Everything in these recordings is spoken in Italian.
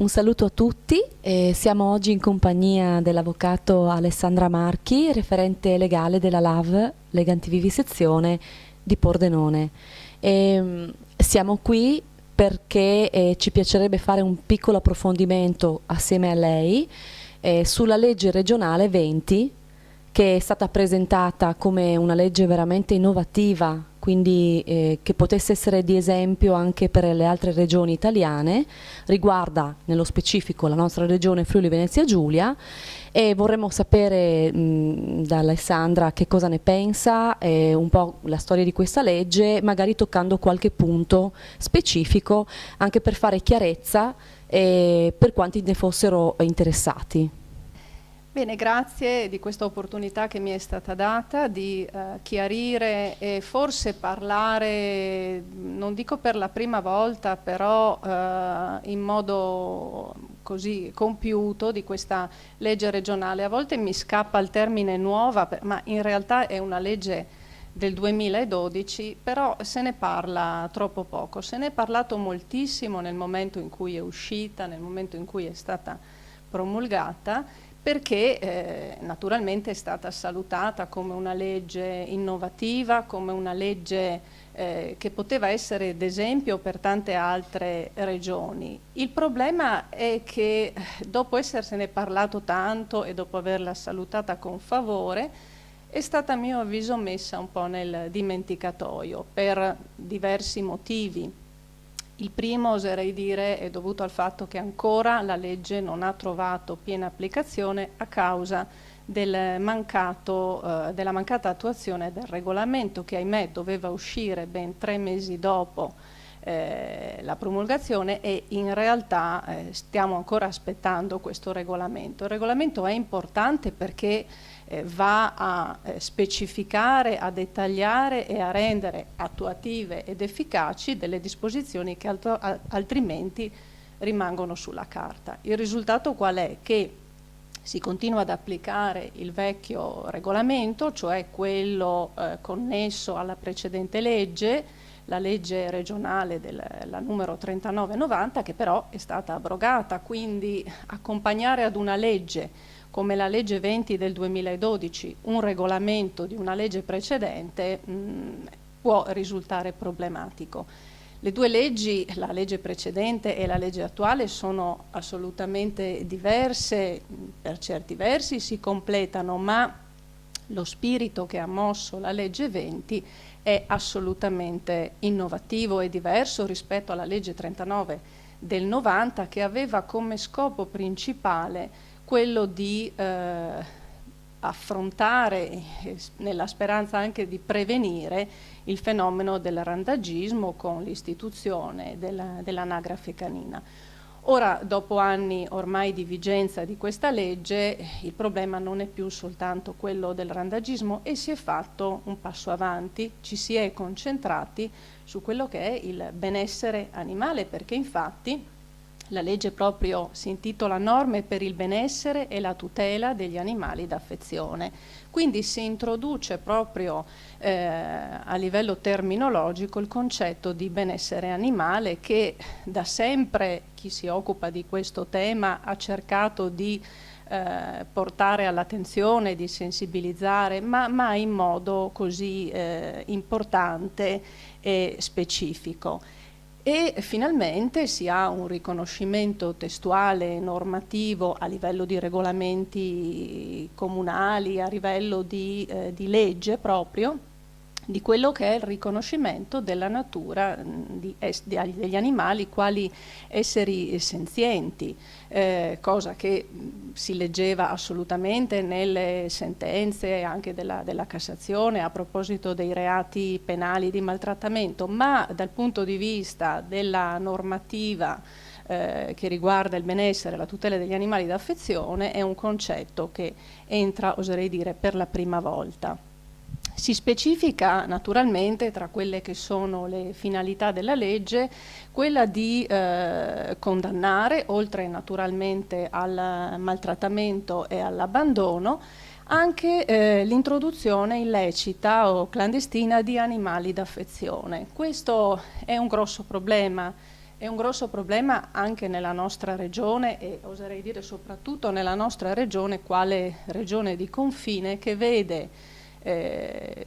Un saluto a tutti, siamo oggi in compagnia dell'avvocato Alessandra Marchi, referente legale della LAV, Lega Antivivisezione di Pordenone. Siamo qui perché ci piacerebbe fare un piccolo approfondimento assieme a lei sulla legge regionale 20, che è stata presentata come una legge veramente innovativa, quindi che potesse essere di esempio anche per le altre regioni italiane. Riguarda nello specifico la nostra regione Friuli Venezia Giulia e vorremmo sapere da Alessandra che cosa ne pensa, un po' la storia di questa legge, magari toccando qualche punto specifico anche per fare chiarezza per quanti ne fossero interessati. Bene, grazie di questa opportunità che mi è stata data di chiarire e forse parlare, non dico per la prima volta, però in modo così compiuto di questa legge regionale. A volte mi scappa il termine nuova, ma in realtà è una legge del 2012, però se ne parla troppo poco. Se ne è parlato moltissimo nel momento in cui è uscita, nel momento in cui è stata promulgata, perché naturalmente è stata salutata come una legge innovativa, come una legge che poteva essere d'esempio per tante altre regioni. Il problema è che dopo essersene parlato tanto e dopo averla salutata con favore, è stata a mio avviso messa un po' nel dimenticatoio per diversi motivi. Il primo, oserei dire, è dovuto al fatto che ancora la legge non ha trovato piena applicazione a causa della mancata attuazione del regolamento che, ahimè, doveva uscire ben 3 mesi dopo la promulgazione e in realtà stiamo ancora aspettando questo regolamento. Il regolamento è importante perché va a specificare, a dettagliare e a rendere attuative ed efficaci delle disposizioni che altrimenti rimangono sulla carta. Il risultato qual è? Che si continua ad applicare il vecchio regolamento, cioè quello connesso alla precedente legge, la legge regionale la numero 3990, che però è stata abrogata, quindi accompagnare ad una legge come la legge 20 del 2012, un regolamento di una legge precedente, può risultare problematico. Le due leggi, la legge precedente e la legge attuale, sono assolutamente diverse, per certi versi si completano, ma lo spirito che ha mosso la legge 20 è assolutamente innovativo e diverso rispetto alla legge 39 del 90, che aveva come scopo principale quello di affrontare, nella speranza anche di prevenire, il fenomeno del randagismo con l'istituzione dell'anagrafe canina. Ora, dopo anni ormai di vigenza di questa legge, il problema non è più soltanto quello del randagismo e si è fatto un passo avanti, ci si è concentrati su quello che è il benessere animale, perché infatti la legge proprio si intitola Norme per il benessere e la tutela degli animali d'affezione. Quindi si introduce proprio a livello terminologico il concetto di benessere animale che da sempre chi si occupa di questo tema ha cercato di portare all'attenzione, di sensibilizzare, ma mai in modo così importante e specifico. E finalmente si ha un riconoscimento testuale, normativo, a livello di regolamenti comunali, a livello di legge proprio, di quello che è il riconoscimento della natura degli animali quali esseri senzienti, cosa che si leggeva assolutamente nelle sentenze anche della Cassazione a proposito dei reati penali di maltrattamento, ma dal punto di vista della normativa che riguarda il benessere e la tutela degli animali d'affezione è un concetto che entra, oserei dire, per la prima volta. Si specifica naturalmente tra quelle che sono le finalità della legge quella di condannare, oltre naturalmente al maltrattamento e all'abbandono, anche l'introduzione illecita o clandestina di animali d'affezione. Questo è un grosso problema È un grosso problema anche nella nostra regione e oserei dire soprattutto nella nostra regione quale regione di confine, che vede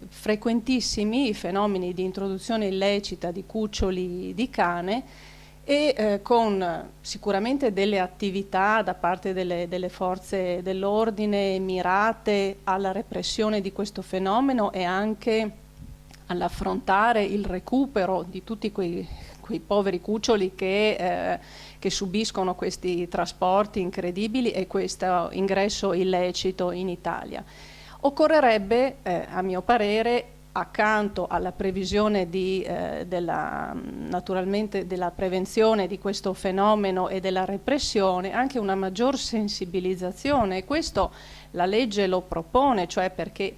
frequentissimi i fenomeni di introduzione illecita di cuccioli di cane e con sicuramente delle attività da parte delle forze dell'ordine mirate alla repressione di questo fenomeno e anche all'affrontare il recupero di tutti quei poveri cuccioli che subiscono questi trasporti incredibili e questo ingresso illecito in Italia. Occorrerebbe, a mio parere, accanto alla previsione naturalmente della prevenzione di questo fenomeno e della repressione, anche una maggior sensibilizzazione, e questo la legge lo propone, cioè perché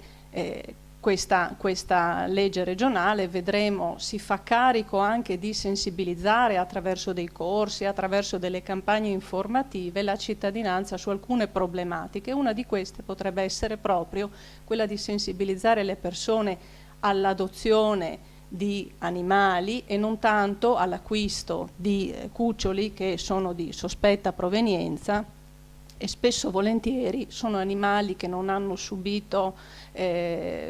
questa legge regionale, vedremo, si fa carico anche di sensibilizzare attraverso dei corsi, attraverso delle campagne informative la cittadinanza su alcune problematiche. Una di queste potrebbe essere proprio quella di sensibilizzare le persone all'adozione di animali e non tanto all'acquisto di cuccioli che sono di sospetta provenienza e spesso volentieri sono animali che non hanno subito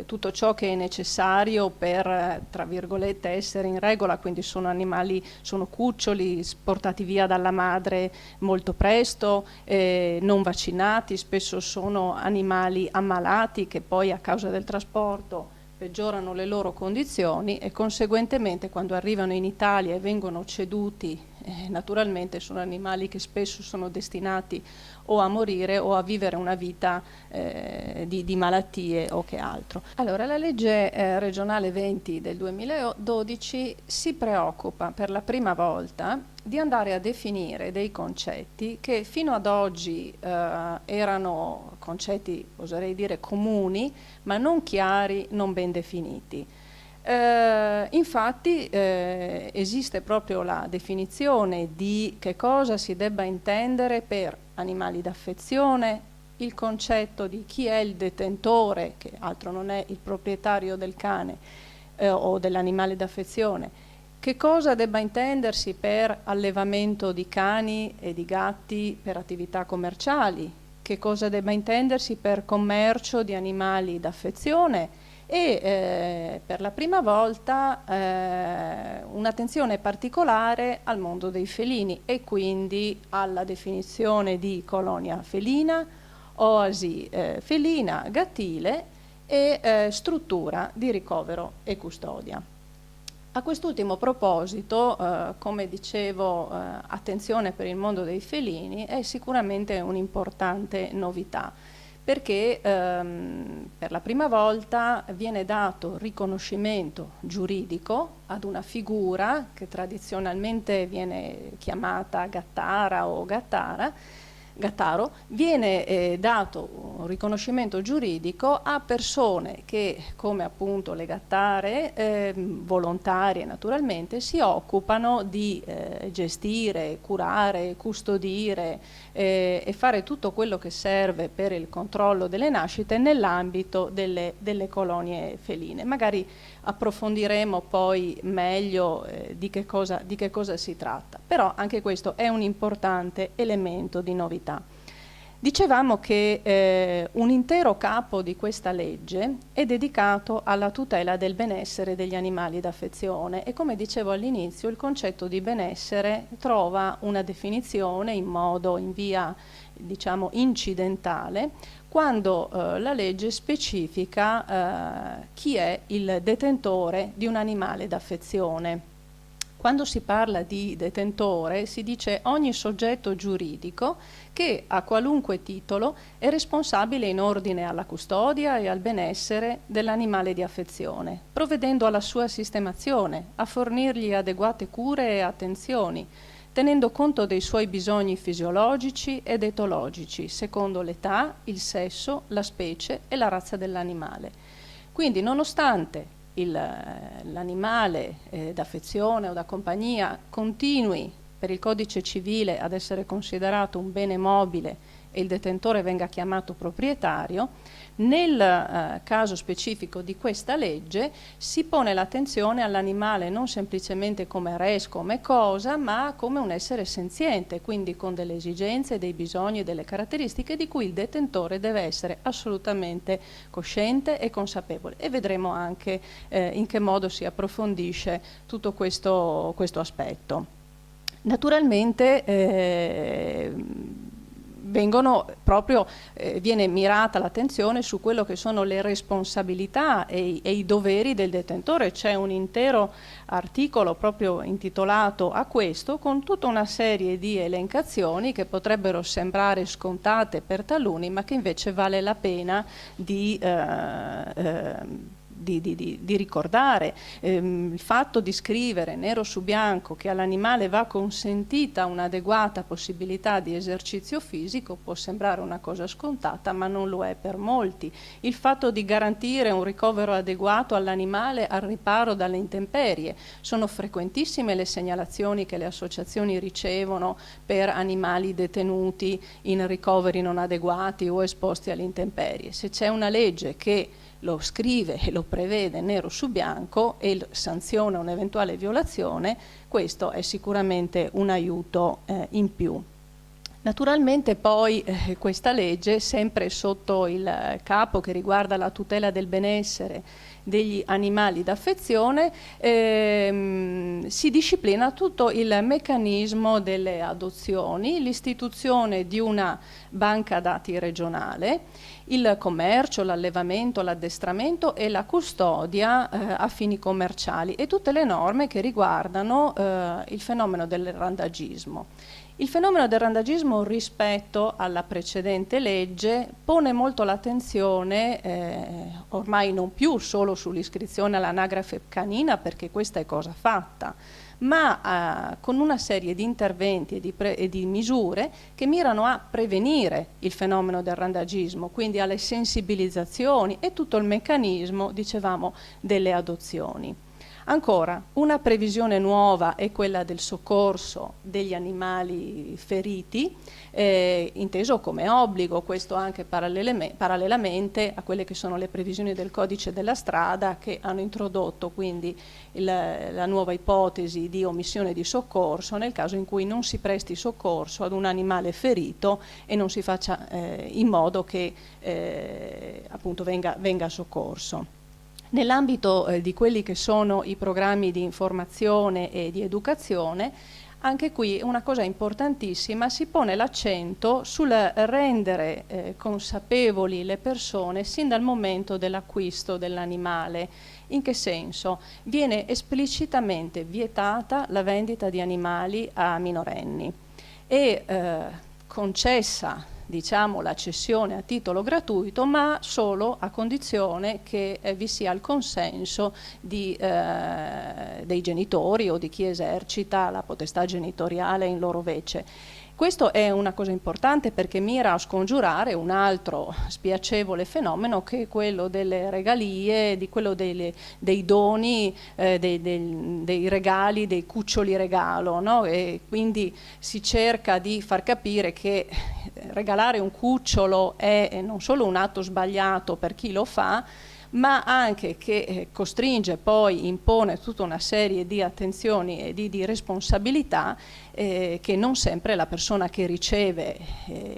tutto ciò che è necessario per, tra virgolette, essere in regola, quindi sono animali, sono cuccioli portati via dalla madre molto presto, non vaccinati, spesso sono animali ammalati che poi a causa del trasporto peggiorano le loro condizioni e conseguentemente quando arrivano in Italia e vengono ceduti, naturalmente sono animali che spesso sono destinati o a morire o a vivere una vita di malattie o che altro. Allora, la legge regionale 20 del 2012 si preoccupa per la prima volta di andare a definire dei concetti che fino ad oggi erano concetti, oserei dire, comuni, ma non chiari, non ben definiti. Infatti esiste proprio la definizione di che cosa si debba intendere per animali d'affezione, il concetto di chi è il detentore, che altro non è il proprietario del cane o dell'animale d'affezione, che cosa debba intendersi per allevamento di cani e di gatti per attività commerciali, che cosa debba intendersi per commercio di animali d'affezione e per la prima volta un'attenzione particolare al mondo dei felini e quindi alla definizione di colonia felina, oasi felina, gattile e struttura di ricovero e custodia. A quest'ultimo proposito, come dicevo, attenzione per il mondo dei felini è sicuramente un'importante novità, perché per la prima volta viene dato riconoscimento giuridico ad una figura che tradizionalmente viene chiamata gattara o gattaro, viene dato un riconoscimento giuridico a persone che, come appunto le gattare, volontarie naturalmente, si occupano di gestire, curare, custodire e fare tutto quello che serve per il controllo delle nascite nell'ambito delle colonie feline. Magari approfondiremo poi meglio di che cosa si tratta, però anche questo è un importante elemento di novità. Dicevamo che un intero capo di questa legge è dedicato alla tutela del benessere degli animali d'affezione e, come dicevo all'inizio, il concetto di benessere trova una definizione in via diciamo incidentale quando la legge specifica chi è il detentore di un animale d'affezione. Quando si parla di detentore si dice ogni soggetto giuridico che a qualunque titolo è responsabile in ordine alla custodia e al benessere dell'animale di affezione, provvedendo alla sua sistemazione, a fornirgli adeguate cure e attenzioni, tenendo conto dei suoi bisogni fisiologici ed etologici, secondo l'età, il sesso, la specie e la razza dell'animale. Quindi, nonostante l'animale d'affezione o da compagnia continui per il codice civile ad essere considerato un bene mobile e il detentore venga chiamato proprietario, nel caso specifico di questa legge si pone l'attenzione all'animale non semplicemente come res, come cosa, ma come un essere senziente, quindi con delle esigenze, dei bisogni e delle caratteristiche di cui il detentore deve essere assolutamente cosciente e consapevole. E vedremo anche in che modo si approfondisce tutto questo aspetto. Naturalmente viene mirata l'attenzione su quello che sono le responsabilità e i doveri del detentore. C'è un intero articolo proprio intitolato a questo, con tutta una serie di elencazioni che potrebbero sembrare scontate per taluni, ma che invece vale la pena di ricordare. Il fatto di scrivere nero su bianco che all'animale va consentita un'adeguata possibilità di esercizio fisico può sembrare una cosa scontata, ma non lo è per molti. Il fatto di garantire un ricovero adeguato all'animale al riparo dalle intemperie. Sono frequentissime le segnalazioni che le associazioni ricevono per animali detenuti in ricoveri non adeguati o esposti alle intemperie. Se c'è una legge che lo scrive e lo prevede nero su bianco e sanziona un'eventuale violazione, questo è sicuramente un aiuto in più. Naturalmente poi questa legge, sempre sotto il capo che riguarda la tutela del benessere degli animali d'affezione, si disciplina tutto il meccanismo delle adozioni, l'istituzione di una banca dati regionale, il commercio, l'allevamento, l'addestramento e la custodia a fini commerciali e tutte le norme che riguardano il fenomeno del randagismo. Il fenomeno del randagismo rispetto alla precedente legge pone molto l'attenzione, ormai non più solo sull'iscrizione all'anagrafe canina, perché questa è cosa fatta, ma con una serie di interventi e di misure che mirano a prevenire il fenomeno del randagismo, quindi alle sensibilizzazioni e tutto il meccanismo, dicevamo, delle adozioni. Ancora, una previsione nuova è quella del soccorso degli animali feriti, inteso come obbligo, questo anche parallelamente a quelle che sono le previsioni del codice della strada che hanno introdotto quindi la nuova ipotesi di omissione di soccorso nel caso in cui non si presti soccorso ad un animale ferito e non si faccia in modo che appunto venga soccorso. Nell'ambito di quelli che sono i programmi di informazione e di educazione, anche qui una cosa importantissima, si pone l'accento sul rendere consapevoli le persone sin dal momento dell'acquisto dell'animale. In che senso? Viene esplicitamente vietata la vendita di animali a minorenni e concessa, diciamo, la cessione a titolo gratuito, ma solo a condizione che vi sia il consenso dei genitori o di chi esercita la potestà genitoriale in loro vece. Questo è una cosa importante perché mira a scongiurare un altro spiacevole fenomeno che è quello delle regalie, di quello dei doni, dei regali, dei cuccioli regalo, no? E quindi si cerca di far capire che regalare un cucciolo è non solo un atto sbagliato per chi lo fa, ma anche che costringe, poi impone tutta una serie di attenzioni e di responsabilità che non sempre la persona che riceve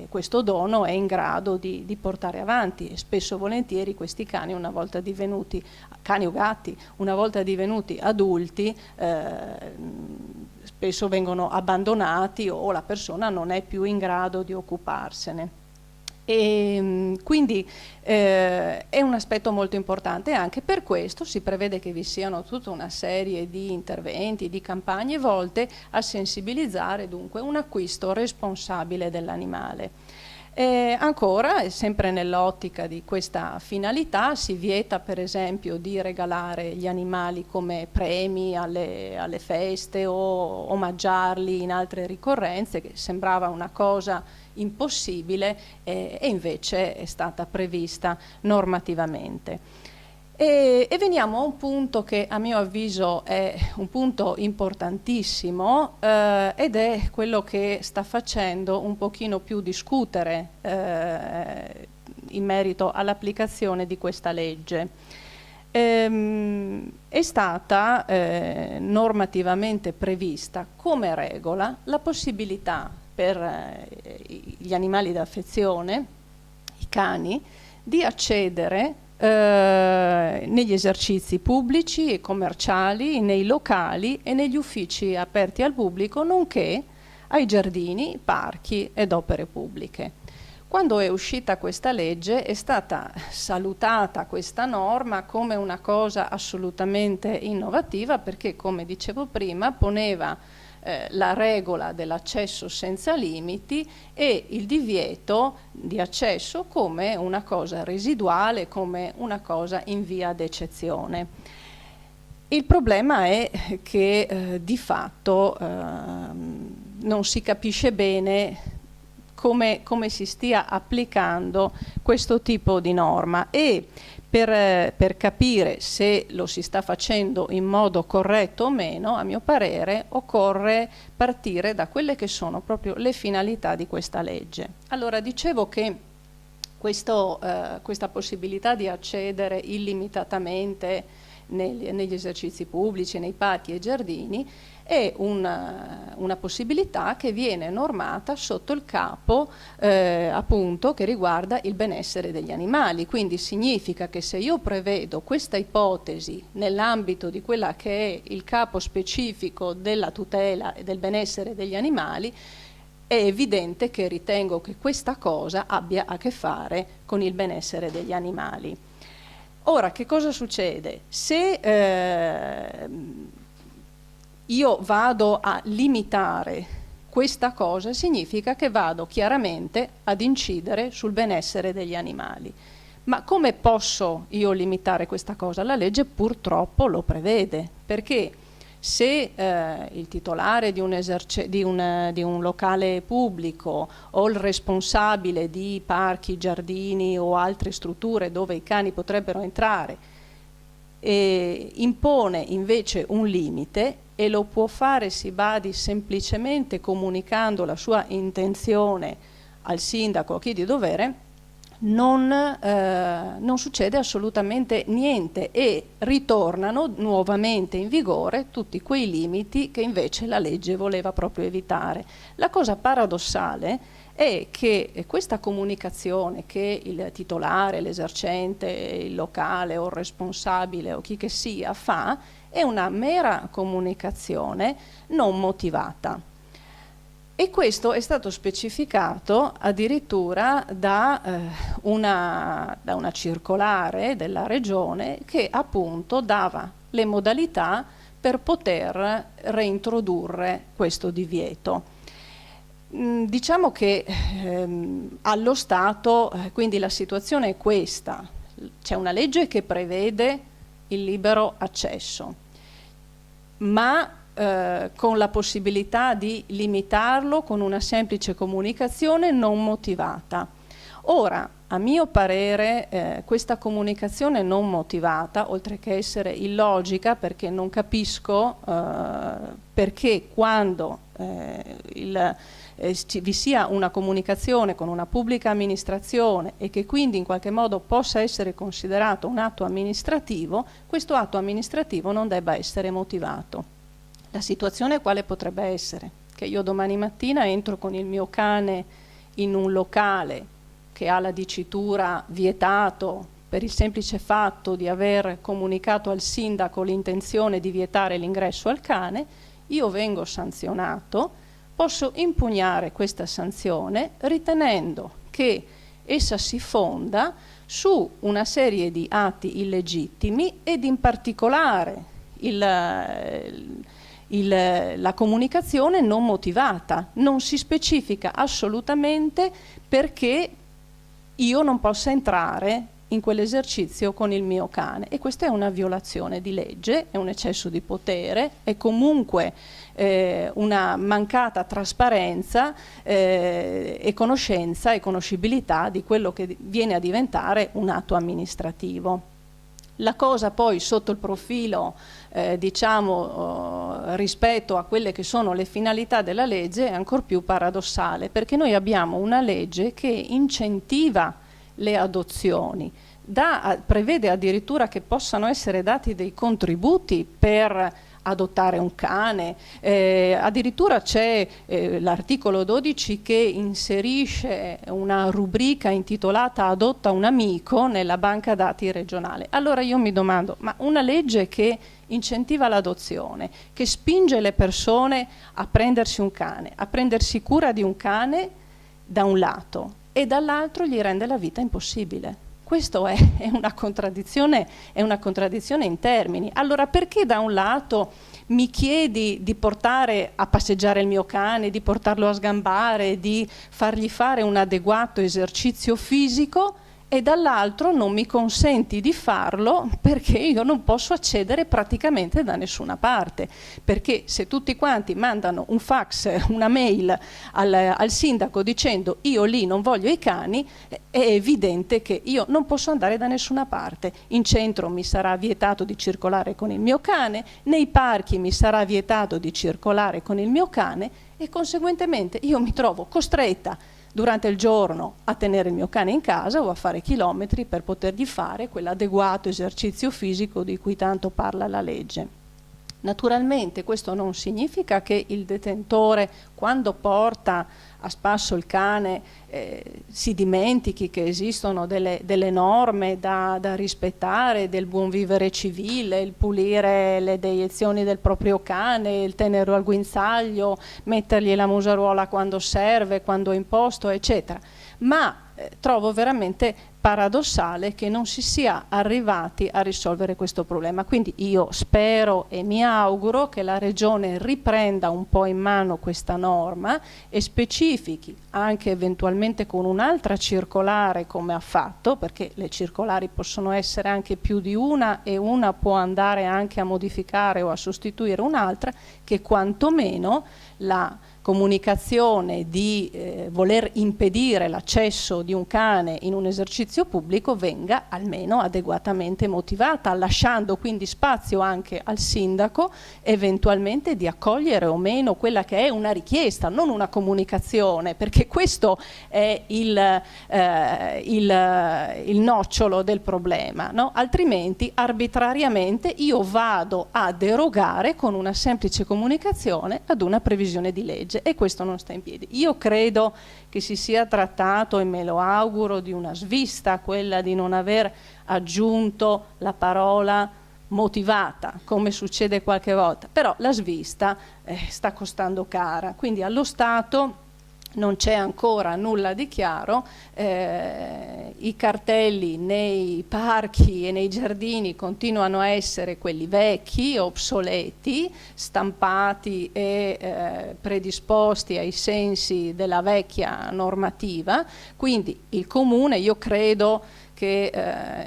questo dono è in grado di portare avanti. E spesso e volentieri questi cani, una volta divenuti cani o gatti, una volta divenuti adulti, spesso vengono abbandonati o la persona non è più in grado di occuparsene. E quindi è un aspetto molto importante. Anche per questo si prevede che vi siano tutta una serie di interventi, di campagne volte a sensibilizzare dunque un acquisto responsabile dell'animale. Ancora, sempre nell'ottica di questa finalità, si vieta per esempio di regalare gli animali come premi alle feste o omaggiarli in altre ricorrenze, che sembrava una cosa impossibile e invece è stata prevista normativamente. E veniamo a un punto che a mio avviso è un punto importantissimo ed è quello che sta facendo un pochino più discutere in merito all'applicazione di questa legge. È stata normativamente prevista come regola la possibilità per gli animali d'affezione, i cani, di accedere negli esercizi pubblici e commerciali, nei locali e negli uffici aperti al pubblico, nonché ai giardini, parchi ed opere pubbliche. Quando è uscita questa legge è stata salutata questa norma come una cosa assolutamente innovativa, perché, come dicevo prima, poneva la regola dell'accesso senza limiti e il divieto di accesso come una cosa residuale, come una cosa in via d'eccezione. Il problema è che di fatto non si capisce bene come si stia applicando questo tipo di norma, e per capire se lo si sta facendo in modo corretto o meno, a mio parere, occorre partire da quelle che sono proprio le finalità di questa legge. Allora, dicevo che questa possibilità di accedere illimitatamente negli esercizi pubblici, nei parchi e giardini, è una possibilità che viene normata sotto il capo appunto che riguarda il benessere degli animali. Quindi significa che se io prevedo questa ipotesi nell'ambito di quella che è il capo specifico della tutela e del benessere degli animali, è evidente che ritengo che questa cosa abbia a che fare con il benessere degli animali. Ora, che cosa succede? Se io vado a limitare questa cosa, significa che vado chiaramente ad incidere sul benessere degli animali. Ma come posso io limitare questa cosa? La legge purtroppo lo prevede, perché se il titolare di un locale pubblico o il responsabile di parchi, giardini o altre strutture dove i cani potrebbero entrare impone invece un limite, e lo può fare, si badi, semplicemente comunicando la sua intenzione al sindaco o a chi di dovere, non succede assolutamente niente e ritornano nuovamente in vigore tutti quei limiti che invece la legge voleva proprio evitare. La cosa paradossale è che questa comunicazione che il titolare, l'esercente, il locale o il responsabile o chi che sia fa è una mera comunicazione non motivata. E questo è stato specificato addirittura da una circolare della Regione che appunto dava le modalità per poter reintrodurre questo divieto. Diciamo che allo Stato, quindi la situazione è questa: c'è una legge che prevede il libero accesso, ma con la possibilità di limitarlo con una semplice comunicazione non motivata. Ora, a mio parere, questa comunicazione non motivata, oltre che essere illogica, perché non capisco perché quando vi sia una comunicazione con una pubblica amministrazione e che quindi in qualche modo possa essere considerato un atto amministrativo, questo atto amministrativo non debba essere motivato. La situazione quale potrebbe essere? Che io domani mattina entro con il mio cane in un locale che ha la dicitura vietato per il semplice fatto di aver comunicato al sindaco l'intenzione di vietare l'ingresso al cane, io vengo sanzionato, posso impugnare questa sanzione ritenendo che essa si fonda su una serie di atti illegittimi ed in particolare la comunicazione non motivata. Non si specifica assolutamente perché io non possa entrare in quell'esercizio con il mio cane, e questa è una violazione di legge, è un eccesso di potere, è comunque una mancata trasparenza e conoscenza e conoscibilità di quello che viene a diventare un atto amministrativo. La cosa poi sotto il profilo diciamo rispetto a quelle che sono le finalità della legge è ancor più paradossale, perché noi abbiamo una legge che incentiva le adozioni, prevede addirittura che possano essere dati dei contributi per adottare un cane, addirittura c'è l'articolo 12 che inserisce una rubrica intitolata Adotta un amico nella banca dati regionale. Allora io mi domando, ma una legge che incentiva l'adozione, che spinge le persone a prendersi un cane, a prendersi cura di un cane da un lato e dall'altro gli rende la vita impossibile. Questo è una contraddizione in termini. Allora perché da un lato mi chiedi di portare a passeggiare il mio cane, di portarlo a sgambare, di fargli fare un adeguato esercizio fisico e dall'altro non mi consenti di farlo perché io non posso accedere praticamente da nessuna parte, perché se tutti quanti mandano un fax, una mail al sindaco dicendo io lì non voglio i cani, è evidente che io non posso andare da nessuna parte. In centro mi sarà vietato di circolare con il mio cane, nei parchi mi sarà vietato di circolare con il mio cane e conseguentemente io mi trovo costretta durante il giorno a tenere il mio cane in casa o a fare chilometri per potergli fare quell'adeguato esercizio fisico di cui tanto parla la legge. Naturalmente questo non significa che il detentore, quando porta a spasso il cane, si dimentichi che esistono delle norme da rispettare, del buon vivere civile, il pulire le deiezioni del proprio cane, il tenerlo al guinzaglio, mettergli la museruola quando serve, quando è imposto, eccetera. Ma trovo veramente paradossale che non si sia arrivati a risolvere questo problema. Quindi io spero e mi auguro che la Regione riprenda un po' in mano questa norma e specifichi anche eventualmente con un'altra circolare come ha fatto, perché le circolari possono essere anche più di una e una può andare anche a modificare o a sostituire un'altra, che quantomeno la comunicazione di voler impedire l'accesso di un cane in un esercizio pubblico venga almeno adeguatamente motivata, lasciando quindi spazio anche al sindaco eventualmente di accogliere o meno quella che è una richiesta, non una comunicazione, perché questo è il nocciolo del problema, no? Altrimenti arbitrariamente io vado a derogare con una semplice comunicazione ad una previsione di legge e questo non sta in piedi. Io credo che si sia trattato, e me lo auguro, di una svista, quella di non aver aggiunto la parola motivata, come succede qualche volta, però la svista sta costando cara, quindi allo Stato non c'è ancora nulla di chiaro, i cartelli nei parchi e nei giardini continuano a essere quelli vecchi, obsoleti, stampati e predisposti ai sensi della vecchia normativa, quindi il Comune, io credo che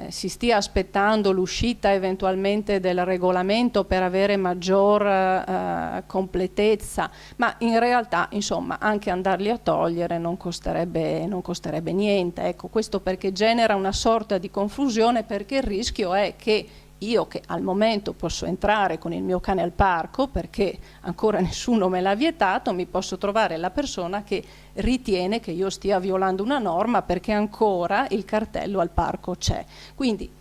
si stia aspettando l'uscita eventualmente del regolamento per avere maggior completezza, ma in realtà insomma anche andarli a togliere non costerebbe niente. Ecco, questo perché genera una sorta di confusione, perché il rischio è che io, che al momento posso entrare con il mio cane al parco perché ancora nessuno me l'ha vietato, mi posso trovare la persona che ritiene che io stia violando una norma perché ancora il cartello al parco c'è. Quindi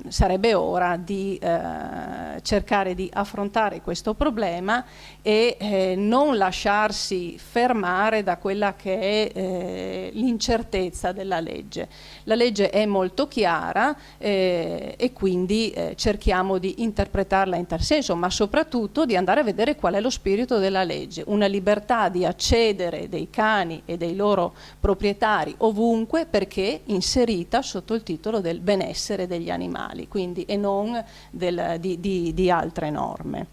sarebbe ora di cercare di affrontare questo problema e non lasciarsi fermare da quella che è l'incertezza della legge. La legge è molto chiara e quindi cerchiamo di interpretarla in tal senso, ma soprattutto di andare a vedere qual è lo spirito della legge, una libertà di accedere dei cani e dei loro proprietari ovunque, perché inserita sotto il titolo del benessere degli animali, quindi, e non di altre norme.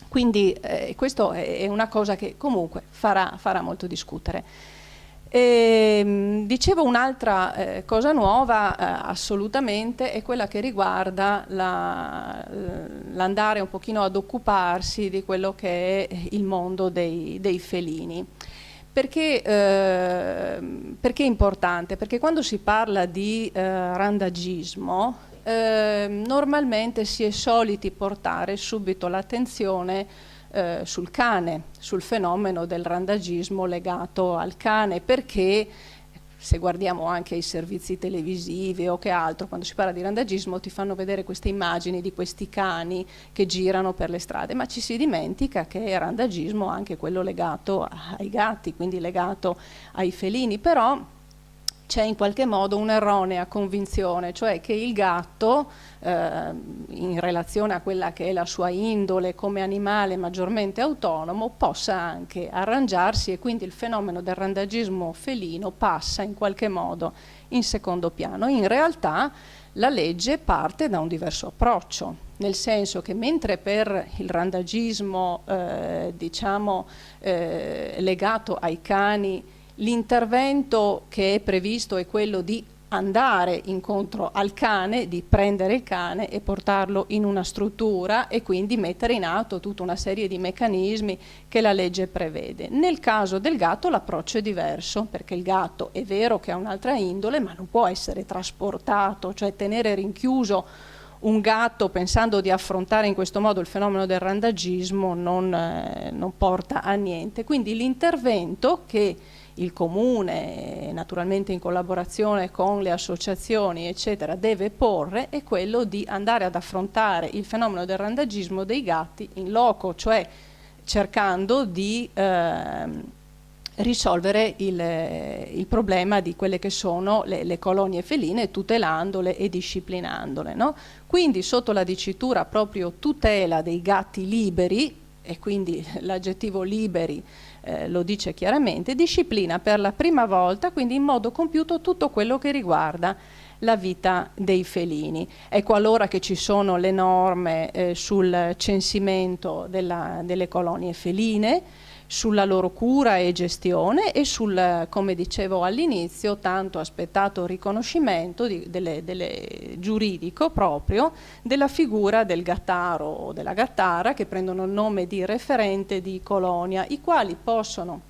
Quindi questo è una cosa che comunque farà molto discutere. Dicevo, un'altra cosa nuova assolutamente è quella che riguarda l'andare un pochino ad occuparsi di quello che è il mondo dei felini. Perché è importante? Perché quando si parla di randagismo, normalmente si è soliti portare subito l'attenzione sul cane, sul fenomeno del randagismo legato al cane, perché se guardiamo anche i servizi televisivi o che altro, quando si parla di randagismo ti fanno vedere queste immagini di questi cani che girano per le strade, ma ci si dimentica che è randagismo anche quello legato ai gatti, quindi legato ai felini. Però c'è in qualche modo un'erronea convinzione, cioè che il gatto, in relazione a quella che è la sua indole come animale maggiormente autonomo, possa anche arrangiarsi, e quindi il fenomeno del randagismo felino passa in qualche modo in secondo piano. In realtà la legge parte da un diverso approccio, nel senso che mentre per il randagismo legato ai cani l'intervento che è previsto è quello di andare incontro al cane, di prendere il cane e portarlo in una struttura e quindi mettere in atto tutta una serie di meccanismi che la legge prevede. Nel caso del gatto l'approccio è diverso, perché il gatto è vero che ha un'altra indole, ma non può essere trasportato, cioè tenere rinchiuso un gatto pensando di affrontare in questo modo il fenomeno del randagismo non porta a niente. Quindi l'intervento che il comune, naturalmente in collaborazione con le associazioni eccetera, deve porre è quello di andare ad affrontare il fenomeno del randagismo dei gatti in loco, cioè cercando di risolvere il problema di quelle che sono le colonie feline, tutelandole e disciplinandole, no? Quindi sotto la dicitura proprio tutela dei gatti liberi, e quindi l'aggettivo liberi lo dice chiaramente, disciplina per la prima volta, quindi in modo compiuto, tutto quello che riguarda la vita dei felini. Ecco allora che ci sono le norme sul censimento delle colonie feline, sulla loro cura e gestione e sul, come dicevo all'inizio, tanto aspettato riconoscimento giuridico proprio della figura del gattaro o della gattara, che prendono il nome di referente di colonia, i quali possono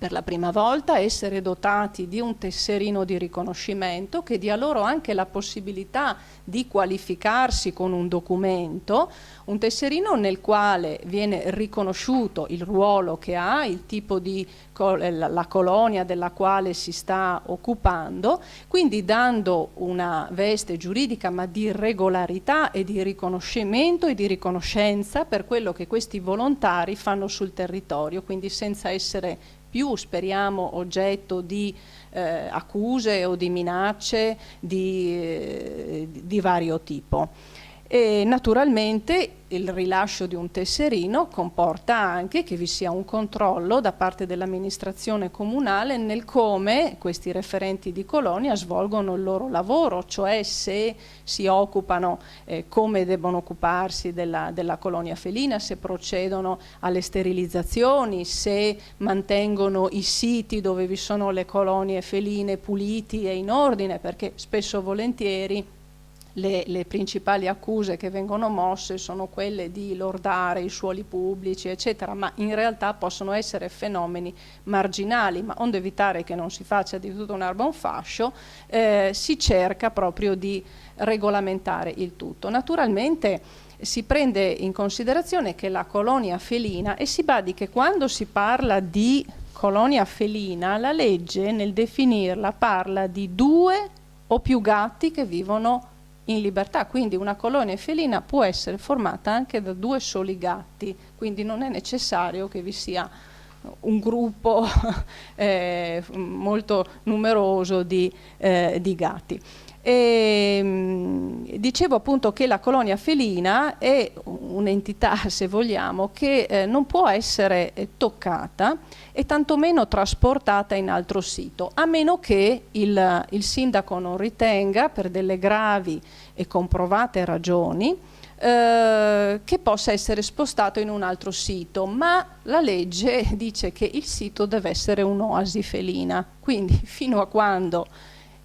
per la prima volta essere dotati di un tesserino di riconoscimento che dia loro anche la possibilità di qualificarsi con un documento, un tesserino nel quale viene riconosciuto il ruolo che ha, il tipo di la colonia della quale si sta occupando, quindi dando una veste giuridica ma di regolarità e di riconoscimento e di riconoscenza per quello che questi volontari fanno sul territorio, quindi senza essere più, speriamo, oggetto di accuse o di minacce di vario tipo. E naturalmente il rilascio di un tesserino comporta anche che vi sia un controllo da parte dell'amministrazione comunale nel come questi referenti di colonia svolgono il loro lavoro, cioè se si occupano, come debbono occuparsi della colonia felina, se procedono alle sterilizzazioni, se mantengono i siti dove vi sono le colonie feline puliti e in ordine, perché spesso e volentieri le principali accuse che vengono mosse sono quelle di lordare i suoli pubblici eccetera, ma in realtà possono essere fenomeni marginali, ma onde evitare che non si faccia di tutta un'erba un fascio, si cerca proprio di regolamentare il tutto. Naturalmente si prende in considerazione che la colonia felina, e si badi che quando si parla di colonia felina la legge nel definirla parla di 2 o più gatti che vivono in libertà, quindi una colonia felina può essere formata anche da 2 soli gatti, quindi non è necessario che vi sia un gruppo molto numeroso di gatti. Dicevo appunto che la colonia felina è un'entità, se vogliamo, che non può essere toccata e tantomeno trasportata in altro sito, a meno che il sindaco non ritenga, per delle gravi e comprovate ragioni, che possa essere spostato in un altro sito, ma la legge dice che il sito deve essere un'oasi felina, quindi fino a quando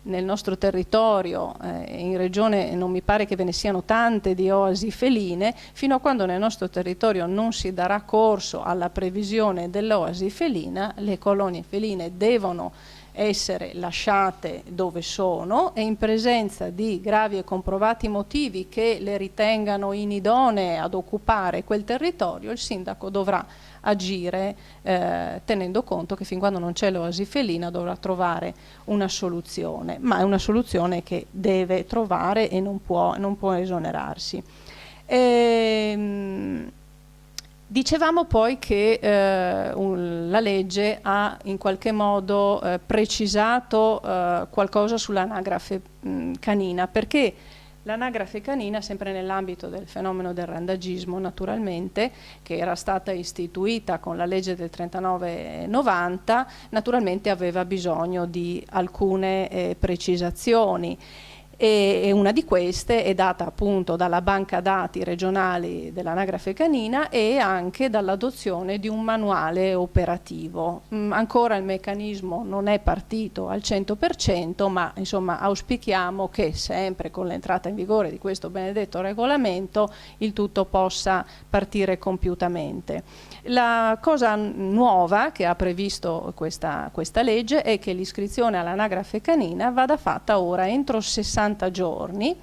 nel nostro territorio, in regione non mi pare che ve ne siano tante di oasi feline, fino a quando nel nostro territorio non si darà corso alla previsione dell'oasi felina, le colonie feline devono essere lasciate dove sono e in presenza di gravi e comprovati motivi che le ritengano inidonee ad occupare quel territorio, il sindaco dovrà agire tenendo conto che fin quando non c'è l'oasi felina dovrà trovare una soluzione, ma è una soluzione che deve trovare e non può esonerarsi. Dicevamo poi che la legge ha in qualche modo precisato qualcosa sull'anagrafe canina, perché l'anagrafe canina, sempre nell'ambito del fenomeno del randagismo naturalmente, che era stata istituita con la legge del 39-90, naturalmente aveva bisogno di alcune precisazioni. E una di queste è data appunto dalla banca dati regionali dell'anagrafe canina e anche dall'adozione di un manuale operativo. Ancora il meccanismo non è partito al 100%, ma insomma auspichiamo che sempre con l'entrata in vigore di questo benedetto regolamento il tutto possa partire compiutamente. La cosa nuova che ha previsto questa legge è che l'iscrizione all'anagrafe canina vada fatta ora entro 60 giorni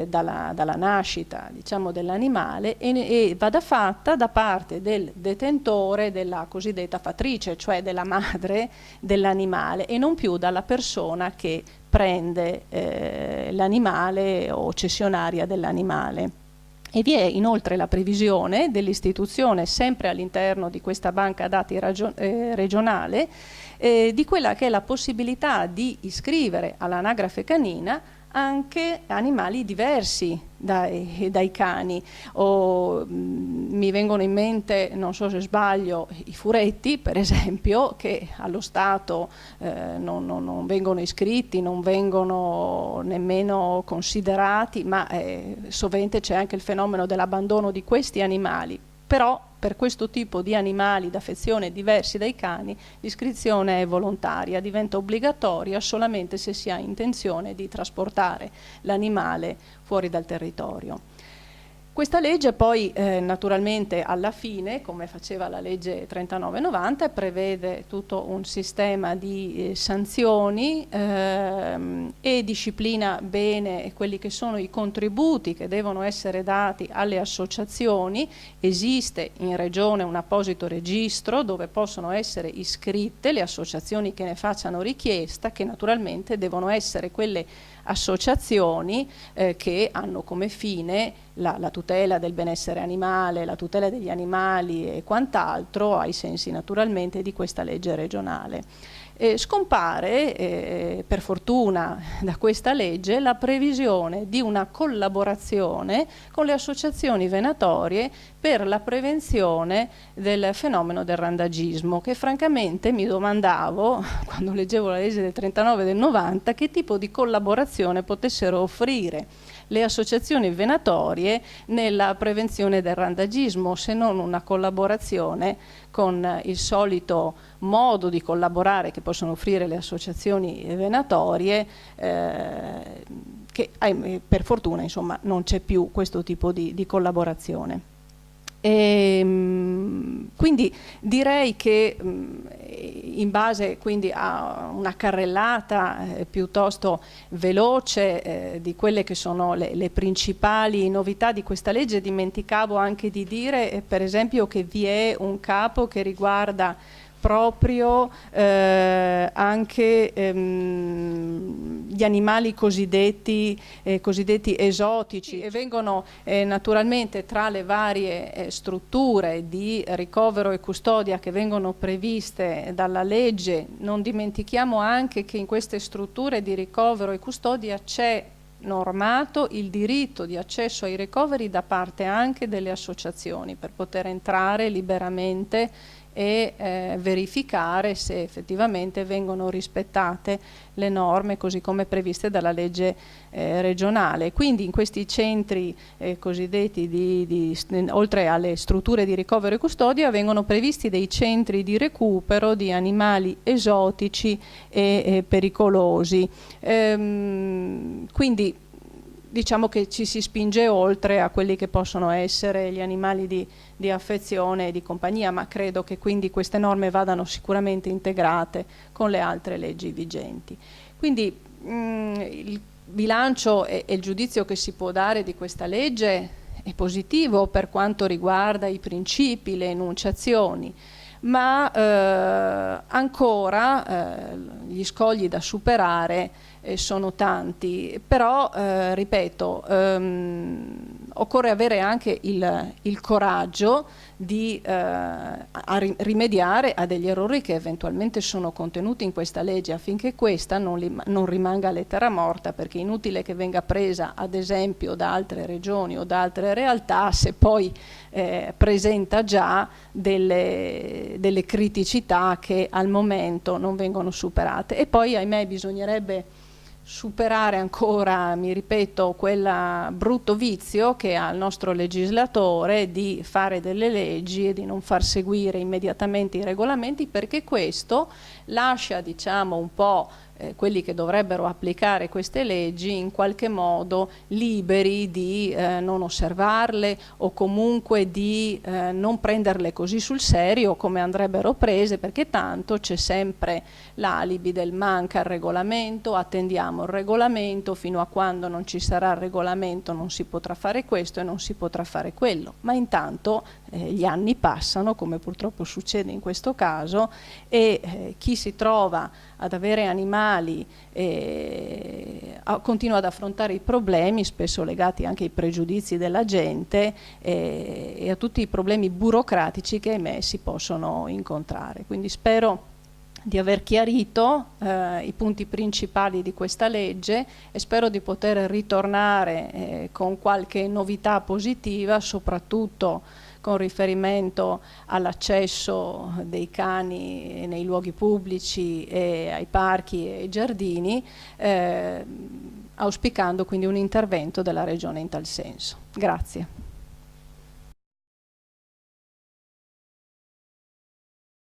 dalla nascita, diciamo, dell'animale e vada fatta da parte del detentore della cosiddetta fattrice, cioè della madre dell'animale, e non più dalla persona che prende l'animale o cessionaria dell'animale. E vi è inoltre la previsione dell'istituzione, sempre all'interno di questa banca dati regionale, di quella che è la possibilità di iscrivere all'anagrafe canina anche animali diversi dai cani. Mi vengono in mente, non so se sbaglio, i furetti per esempio, che allo Stato non vengono iscritti, non vengono nemmeno considerati, ma sovente c'è anche il fenomeno dell'abbandono di questi animali. Però per questo tipo di animali d'affezione diversi dai cani l'iscrizione è volontaria, diventa obbligatoria solamente se si ha intenzione di trasportare l'animale fuori dal territorio. Questa legge poi naturalmente alla fine, come faceva la legge 39-90, prevede tutto un sistema di sanzioni e disciplina bene quelli che sono i contributi che devono essere dati alle associazioni. Esiste in regione un apposito registro dove possono essere iscritte le associazioni che ne facciano richiesta, che naturalmente devono essere quelle associazioni che hanno come fine la tutela del benessere animale, la tutela degli animali e quant'altro, ai sensi naturalmente di questa legge regionale. Scompare per fortuna da questa legge la previsione di una collaborazione con le associazioni venatorie per la prevenzione del fenomeno del randagismo, che francamente mi domandavo, quando leggevo la legge del 39 e del 90, che tipo di collaborazione potessero offrire le associazioni venatorie nella prevenzione del randagismo, se non una collaborazione con il solito modo di collaborare che possono offrire le associazioni venatorie, che per fortuna insomma non c'è più questo tipo di collaborazione. Quindi direi che in base quindi a una carrellata piuttosto veloce di quelle che sono le principali novità di questa legge, dimenticavo anche di dire per esempio che vi è un capo che riguarda proprio anche gli animali cosiddetti esotici, e vengono naturalmente tra le varie strutture di ricovero e custodia che vengono previste dalla legge. Non dimentichiamo anche che in queste strutture di ricovero e custodia c'è normato il diritto di accesso ai ricoveri da parte anche delle associazioni per poter entrare liberamente e verificare se effettivamente vengono rispettate le norme così come previste dalla legge regionale. Quindi in questi centri cosiddetti oltre alle strutture di ricovero e custodia vengono previsti dei centri di recupero di animali esotici e pericolosi. Quindi diciamo che ci si spinge oltre a quelli che possono essere gli animali di affezione e di compagnia, ma credo che quindi queste norme vadano sicuramente integrate con le altre leggi vigenti. Quindi il bilancio e il giudizio che si può dare di questa legge è positivo per quanto riguarda i principi, le enunciazioni, ma ancora gli scogli da superare sono tanti, però ripeto, occorre avere anche il coraggio di rimediare a degli errori che eventualmente sono contenuti in questa legge, affinché questa non rimanga lettera morta, perché è inutile che venga presa ad esempio da altre regioni o da altre realtà se poi presenta già delle criticità che al momento non vengono superate. E poi ahimè bisognerebbe superare ancora, mi ripeto, quel brutto vizio che ha il nostro legislatore di fare delle leggi e di non far seguire immediatamente i regolamenti, perché questo lascia, diciamo, un po' quelli che dovrebbero applicare queste leggi in qualche modo liberi di non osservarle, o comunque di non prenderle così sul serio come andrebbero prese, perché tanto c'è sempre l'alibi del manca il regolamento, attendiamo il regolamento, fino a quando non ci sarà il regolamento non si potrà fare questo e non si potrà fare quello, ma intanto gli anni passano, come purtroppo succede in questo caso, e chi si trova ad avere animali continua ad affrontare i problemi, spesso legati anche ai pregiudizi della gente e a tutti i problemi burocratici che ahimè si possono incontrare. Quindi spero di aver chiarito i punti principali di questa legge e spero di poter ritornare con qualche novità positiva, soprattutto con riferimento all'accesso dei cani nei luoghi pubblici e ai parchi e ai giardini, auspicando quindi un intervento della Regione in tal senso. Grazie.